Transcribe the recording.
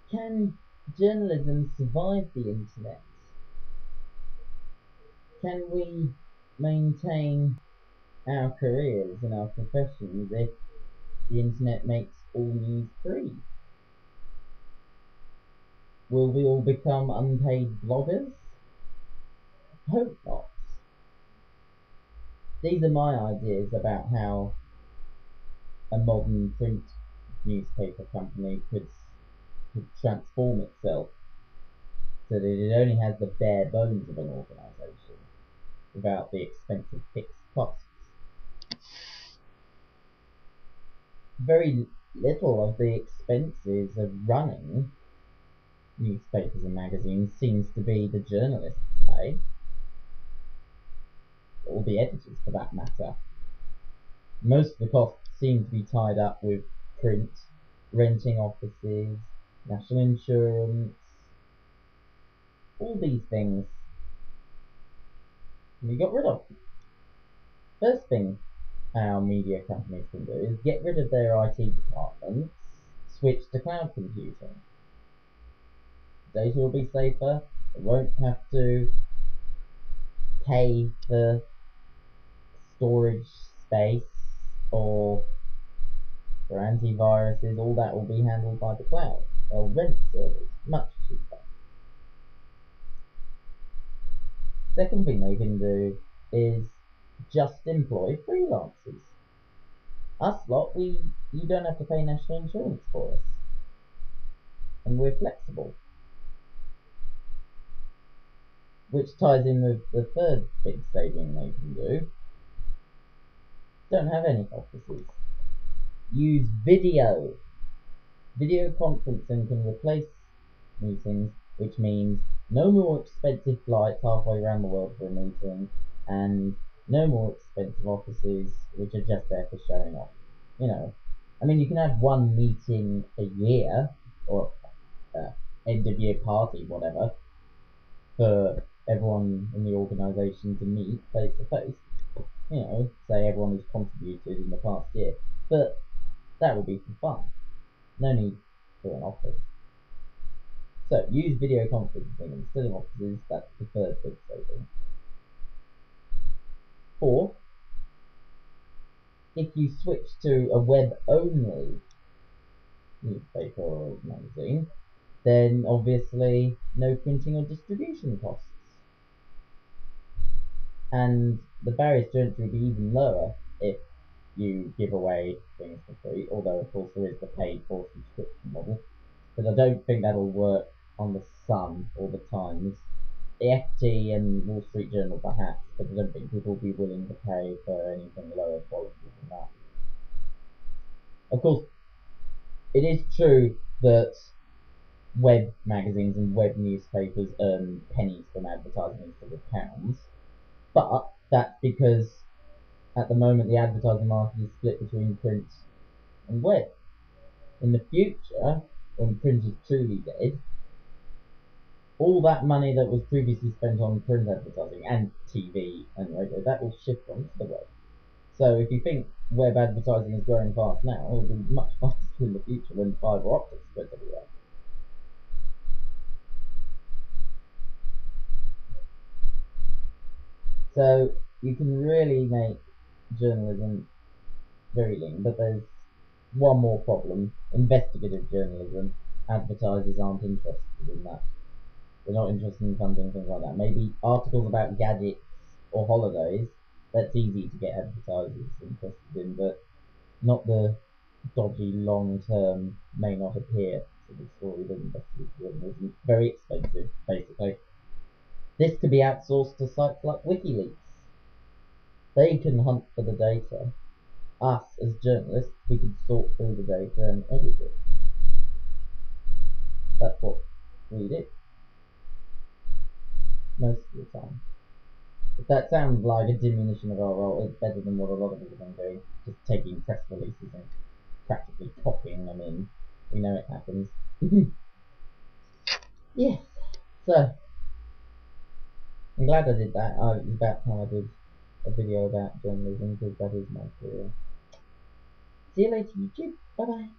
Can journalism survive the internet? Can we maintain our careers and our professions if the internet makes all news free? Will we all become unpaid bloggers? Hope not. These are my ideas about how a modern print newspaper company could transform itself so that it only has the bare bones of an organisation without the expensive fixed costs. Very little of the expenses of running newspapers and magazines seems to be the journalists' pay, or the editors for that matter. Most of the costs seem to be tied up with print, renting offices, national insurance, all these things can be got rid of. First thing our media companies can do is get rid of their IT departments, switch to cloud computing. Data will be safer, it won't have to pay for storage space or for antiviruses, all that will be handled by the cloud. They'll rent servers, much cheaper. Second thing they can do is just employ freelancers. Us lot, you don't have to pay national insurance for us. And we're flexible. Which ties in with the third big saving they can do. Don't have any offices. Use video. Video conferencing can replace meetings, which means no more expensive flights halfway around the world for a meeting, and no more expensive offices which are just there for showing off. I mean, you can have one meeting a year, or end of year party, whatever, for everyone in the organisation to meet face to face. Say everyone who's contributed in the past year. But that would be for fun. No need for an office. So use video conferencing instead of offices. That's the third big saving. Fourth, if you switch to a web-only newspaper or magazine, then obviously no printing or distribution costs. And the barriers to entry will be even lower if you give away things for free, although of course there is the paid for subscription model. But I don't think that'll work on the Sun or the Times. The FT and Wall Street Journal perhaps, but I don't think people will be willing to pay for anything lower quality than that. Of course, it is true that web magazines and web newspapers earn pennies from advertising instead of pounds, but that's because at the moment the advertising market is split between print and web. In the future, when print is truly dead, all that money that was previously spent on print advertising and TV and radio, that will shift onto the web. So if you think web advertising is growing fast now, it will be much faster in the future when fibre optics spreads everywhere. So you can really make journalism very lean, but there's one more problem. Investigative journalism. Advertisers aren't interested in that. They're not interested in funding things like that. Maybe articles about gadgets or holidays, that's easy to get advertisers interested in, but not the dodgy long-term may not appear sort of story that investigative journalism. Very expensive, basically. This could be outsourced to sites like WikiLeaks. They can hunt for the data. Us, as journalists, we can sort through the data and edit it. That's what we do most of the time. If that sounds like a diminution of our role, it's better than what a lot of people are doing, just taking press releases and practically copying them in. We know it happens. Yes. So, I'm glad I did that. It was about time I did a video about journalism, because that is my career. See you later, YouTube. Bye bye.